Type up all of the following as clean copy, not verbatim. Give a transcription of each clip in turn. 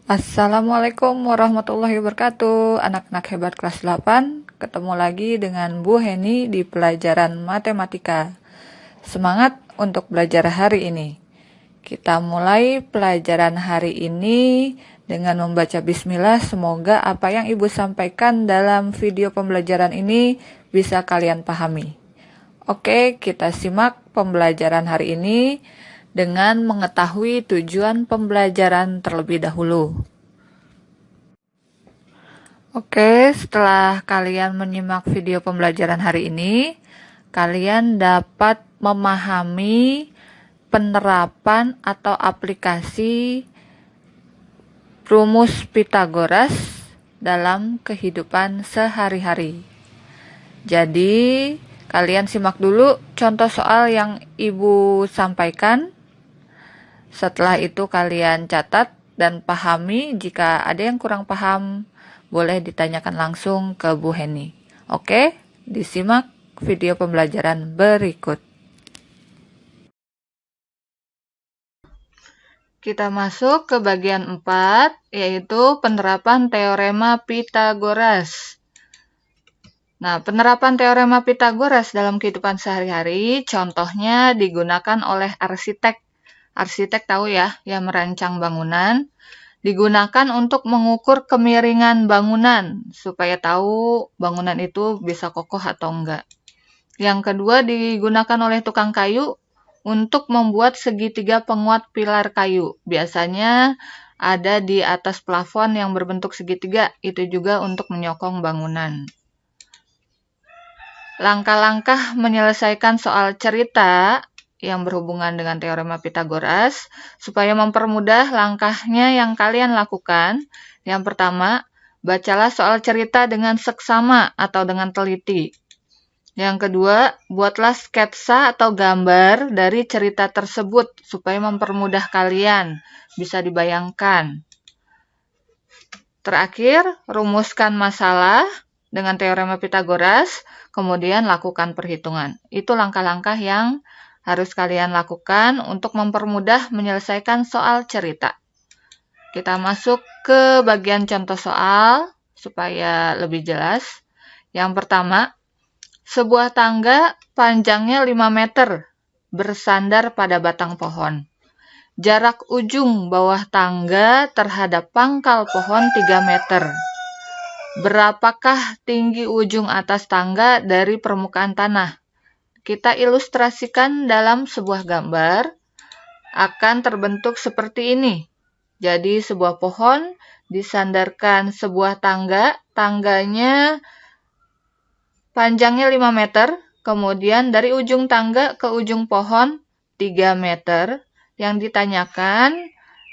Assalamualaikum warahmatullahi wabarakatuh. Anak-anak hebat kelas 8, ketemu lagi dengan Bu Heni di pelajaran matematika. Semangat untuk belajar hari ini. Kita mulai pelajaran hari ini dengan membaca bismillah. Semoga apa yang Ibu sampaikan dalam video pembelajaran ini bisa kalian pahami. Oke, kita simak pembelajaran hari ini dengan mengetahui tujuan pembelajaran terlebih dahulu. Oke, setelah kalian menyimak video pembelajaran hari ini, kalian dapat memahami penerapan atau aplikasi rumus Pythagoras dalam kehidupan sehari-hari. Jadi, kalian simak dulu contoh soal yang Ibu sampaikan. Setelah itu kalian catat dan pahami. Jika ada yang kurang paham, boleh ditanyakan langsung ke Bu Heni. Oke, disimak video pembelajaran berikut. Kita masuk ke bagian 4, yaitu penerapan teorema Pythagoras. Nah, penerapan teorema Pythagoras dalam kehidupan sehari-hari, contohnya digunakan oleh arsitek. Arsitek tahu ya, yang merancang bangunan. Digunakan untuk mengukur kemiringan bangunan, supaya tahu bangunan itu bisa kokoh atau enggak. Yang kedua, digunakan oleh tukang kayu untuk membuat segitiga penguat pilar kayu. Biasanya ada di atas plafon yang berbentuk segitiga, itu juga untuk menyokong bangunan. Langkah-langkah menyelesaikan soal cerita yang berhubungan dengan teorema Pythagoras, supaya mempermudah langkahnya yang kalian lakukan. Yang pertama, bacalah soal cerita dengan seksama atau dengan teliti. Yang kedua, buatlah sketsa atau gambar dari cerita tersebut, supaya mempermudah kalian, bisa dibayangkan. Terakhir, rumuskan masalah dengan teorema Pythagoras, kemudian lakukan perhitungan. Itu langkah-langkah yang harus kalian lakukan untuk mempermudah menyelesaikan soal cerita. Kita masuk ke bagian contoh soal supaya lebih jelas. Yang pertama, sebuah tangga panjangnya 5 meter bersandar pada batang pohon. Jarak ujung bawah tangga terhadap pangkal pohon 3 meter. Berapakah tinggi ujung atas tangga dari permukaan tanah? Kita ilustrasikan dalam sebuah gambar, akan terbentuk seperti ini. Jadi sebuah pohon disandarkan sebuah tangga, tangganya panjangnya 5 meter, kemudian dari ujung tangga ke ujung pohon 3 meter. Yang ditanyakan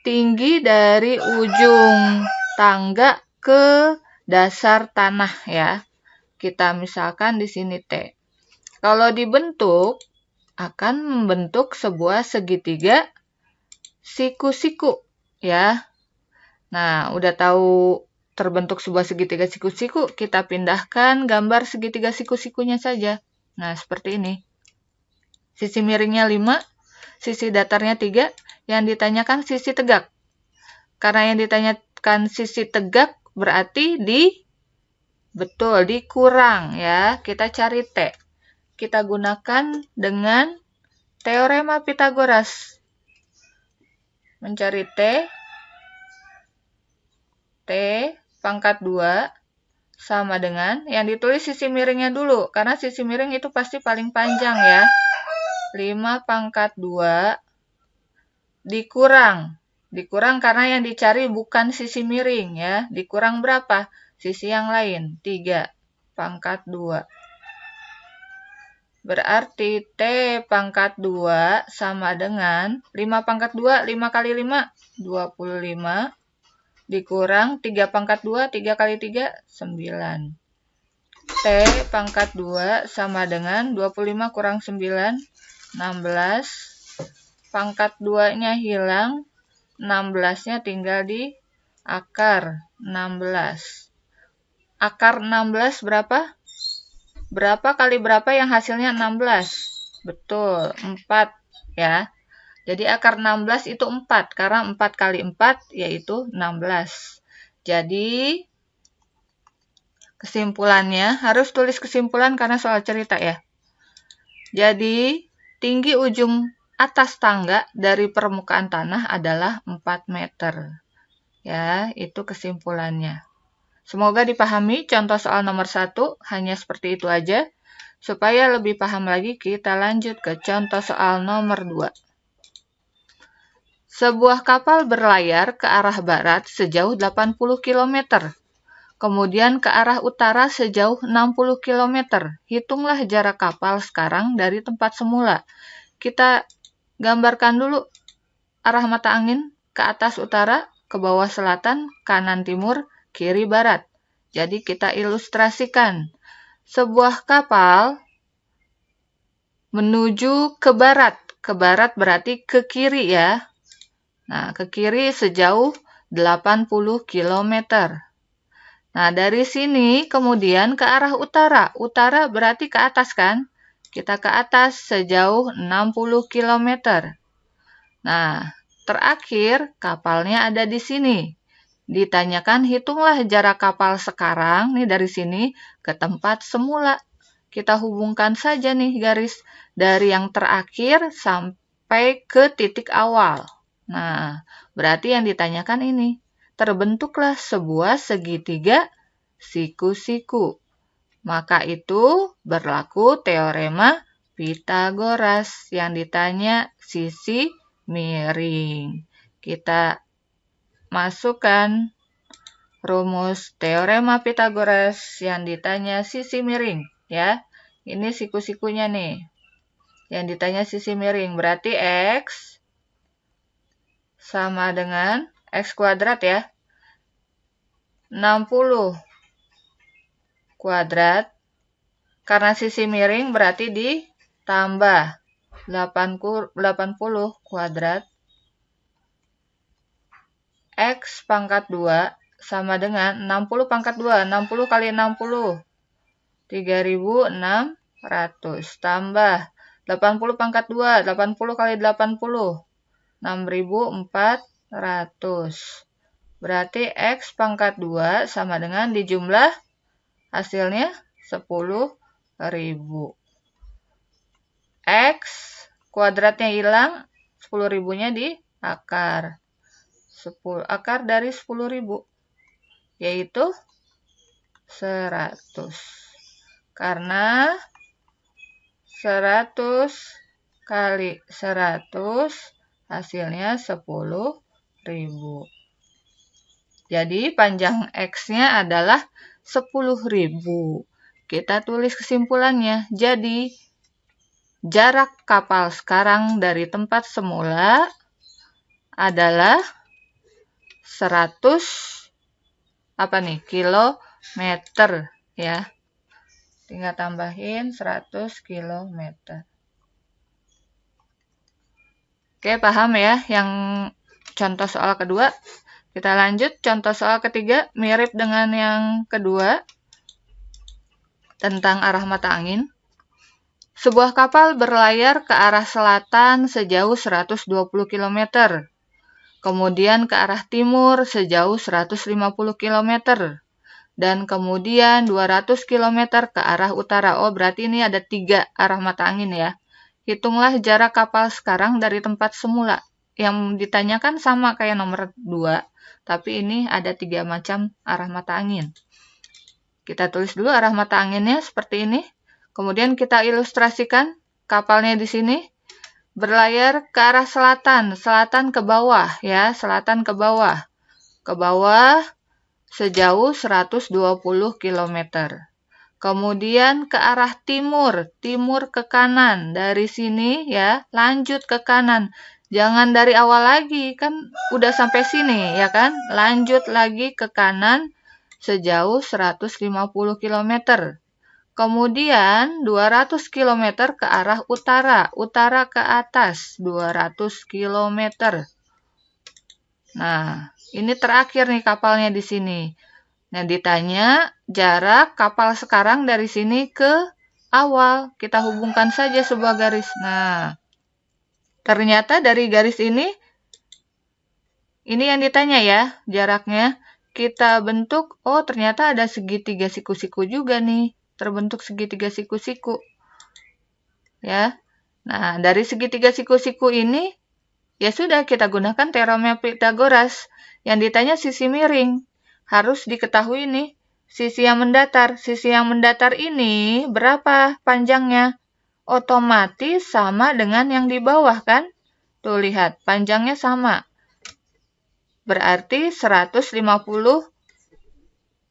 tinggi dari ujung tangga ke dasar tanah ya. Kita misalkan di sini T. Kalau dibentuk, akan membentuk sebuah segitiga siku-siku, ya. Nah, udah tahu terbentuk sebuah segitiga siku-siku, kita pindahkan gambar segitiga siku-sikunya saja. Nah, seperti ini. Sisi miringnya 5, sisi datarnya 3, yang ditanyakan sisi tegak. Karena yang ditanyakan sisi tegak, berarti dikurang, ya. Kita cari T. Kita gunakan dengan teorema Pythagoras. Mencari T pangkat 2 sama dengan, yang ditulis sisi miringnya dulu, karena sisi miring itu pasti paling panjang ya. 5 pangkat 2 dikurang. Dikurang karena yang dicari bukan sisi miring ya. Dikurang berapa? Sisi yang lain, 3 pangkat 2. Berarti T pangkat 2 sama dengan 5 pangkat 2, 5 kali 5, 25. Dikurang 3 pangkat 2, 3 kali 3, 9. T pangkat 2 sama dengan 25 kurang 9, 16. Pangkat 2-nya hilang, 16-nya tinggal di akar 16. Akar 16 berapa? Berapa kali berapa yang hasilnya 16? Betul, 4 ya. Jadi akar 16 itu 4, karena 4 kali 4 yaitu 16. Jadi kesimpulannya, harus tulis kesimpulan karena soal cerita ya. Jadi tinggi ujung atas tangga dari permukaan tanah adalah 4 meter. Ya, itu kesimpulannya. Semoga dipahami contoh soal nomor 1, hanya seperti itu aja. Supaya lebih paham lagi, kita lanjut ke contoh soal nomor 2. Sebuah kapal berlayar ke arah barat sejauh 80 km. Kemudian ke arah utara sejauh 60 km. Hitunglah jarak kapal sekarang dari tempat semula. Kita gambarkan dulu arah mata angin ke atas utara, ke bawah selatan, kanan timur, kiri barat. Jadi kita ilustrasikan. Sebuah kapal menuju ke barat. Ke barat berarti ke kiri ya. Nah, ke kiri sejauh 80 km. Nah, dari sini kemudian ke arah utara. Utara berarti ke atas kan? Kita ke atas sejauh 60 km. Nah, terakhir kapalnya ada di sini. Ditanyakan hitunglah jarak kapal sekarang nih dari sini ke tempat semula. Kita hubungkan saja nih garis dari yang terakhir sampai ke titik awal. Nah, berarti yang ditanyakan ini. Terbentuklah sebuah segitiga siku-siku. Maka itu berlaku teorema Pitagoras yang ditanya sisi miring. Kita masukkan rumus teorema Pitagoras yang ditanya sisi miring ya. Ini siku-sikunya nih. Yang ditanya sisi miring berarti X sama dengan X kuadrat ya. 60 kuadrat. Karena sisi miring berarti ditambah 80 kuadrat. X pangkat 2 sama dengan 60 pangkat 2. 60 kali 60. 3.600. Tambah 80 pangkat 2. 80 kali 80. 6.400. Berarti X pangkat 2 sama dengan dijumlah hasilnya 10.000. X kuadratnya hilang, 10.000-nya di akar. Akar dari 10.000 yaitu 100. Karena 100 kali 100 hasilnya 10.000. Jadi panjang X-nya adalah 10.000. Kita tulis kesimpulannya. Jadi jarak kapal sekarang dari tempat semula adalah 100 kilometer ya. Tinggal tambahin 100 kilometer. Oke, paham ya yang contoh soal kedua. Kita lanjut contoh soal ketiga, mirip dengan yang kedua tentang arah mata angin. Sebuah kapal berlayar ke arah selatan sejauh 120 km. Kemudian ke arah timur sejauh 150 km. Dan kemudian 200 km ke arah utara. Oh, berarti ini ada 3 arah mata angin ya. Hitunglah jarak kapal sekarang dari tempat semula. Yang ditanyakan sama kayak nomor 2, tapi ini ada 3 macam arah mata angin. Kita tulis dulu arah mata anginnya seperti ini. Kemudian kita ilustrasikan kapalnya di sini. Berlayar ke arah selatan, selatan ke bawah ya, selatan ke bawah. Ke bawah sejauh 120 km. Kemudian ke arah timur, timur ke kanan. Dari sini ya, lanjut ke kanan. Jangan dari awal lagi, kan udah sampai sini ya kan? Lanjut lagi ke kanan sejauh 150 km. Kemudian 200 km ke arah utara, utara ke atas 200 km. Nah, ini terakhir nih kapalnya di sini. Nah, ditanya jarak kapal sekarang dari sini ke awal. Kita hubungkan saja sebuah garis. Nah, Ternyata dari garis ini yang ditanya ya, jaraknya. Kita bentuk, oh ternyata ada segitiga siku-siku juga nih. Terbentuk segitiga siku-siku. Ya. Nah, dari segitiga siku-siku ini, ya sudah kita gunakan teorema Pythagoras. Yang ditanya sisi miring. Harus diketahui nih, sisi yang mendatar. Sisi yang mendatar ini berapa panjangnya? Otomatis sama dengan yang di bawah kan? Tuh lihat, panjangnya sama. Berarti 150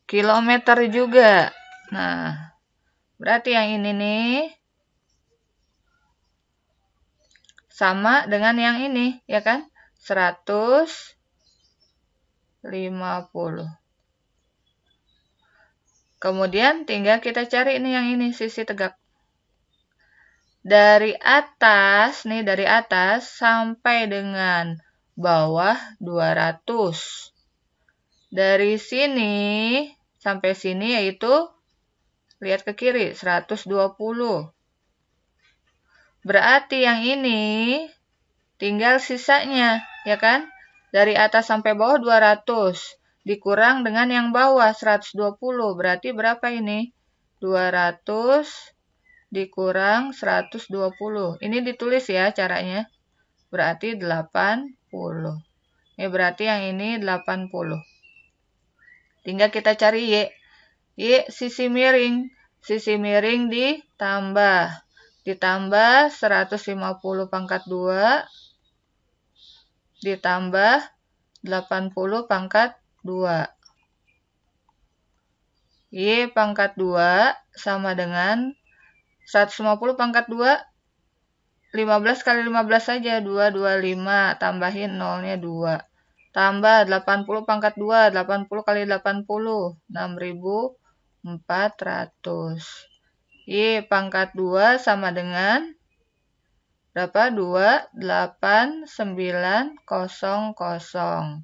km juga. Nah, berarti yang ini nih sama dengan yang ini, ya kan? 150. Kemudian tinggal kita cari ini yang ini, sisi tegak. Dari atas sampai dengan bawah 200. Dari sini sampai sini yaitu lihat ke kiri 120. Berarti yang ini tinggal sisanya, ya kan? Dari atas sampai bawah 200 dikurang dengan yang bawah 120. Berarti berapa ini? 200 dikurang 120. Ini ditulis ya caranya. Berarti 80. Ini berarti yang ini 80. Tinggal kita cari Y. Y sisi miring. Sisi miring ditambah 150 pangkat 2 ditambah 80 pangkat 2. Y pangkat 2 sama dengan 150 pangkat 2, 15 kali 15 saja, 225, tambahin nolnya 2. Tambah 80 pangkat 2, 80 kali 80, 6.400. Y pangkat 2 sama dengan berapa? 28900.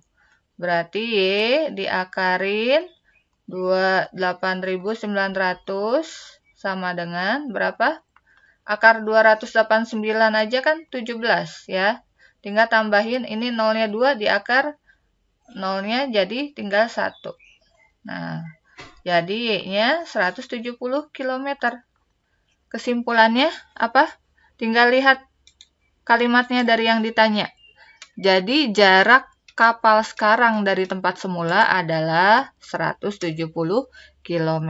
Berarti Y diakarin 8.900 sama dengan berapa? Akar 289 aja kan 17 ya. Tinggal tambahin ini nolnya 2 di akar nolnya jadi tinggal 1. Nah, jadi Y-nya 170 km. Kesimpulannya apa? Tinggal lihat kalimatnya dari yang ditanya. Jadi jarak kapal sekarang dari tempat semula adalah 170 km.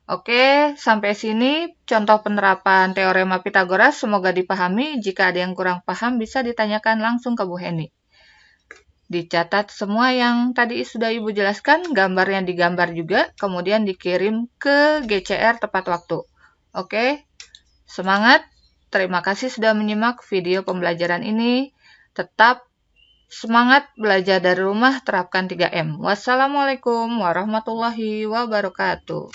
Oke, sampai sini contoh penerapan teorema Pythagoras. Semoga dipahami. Jika ada yang kurang paham, bisa ditanyakan langsung ke Bu Heni. Dicatat semua yang tadi sudah Ibu jelaskan, gambarnya digambar juga, kemudian dikirim ke GCR tepat waktu. Oke, semangat. Terima kasih sudah menyimak video pembelajaran ini. Tetap semangat belajar dari rumah, terapkan 3M. Wassalamualaikum warahmatullahi wabarakatuh.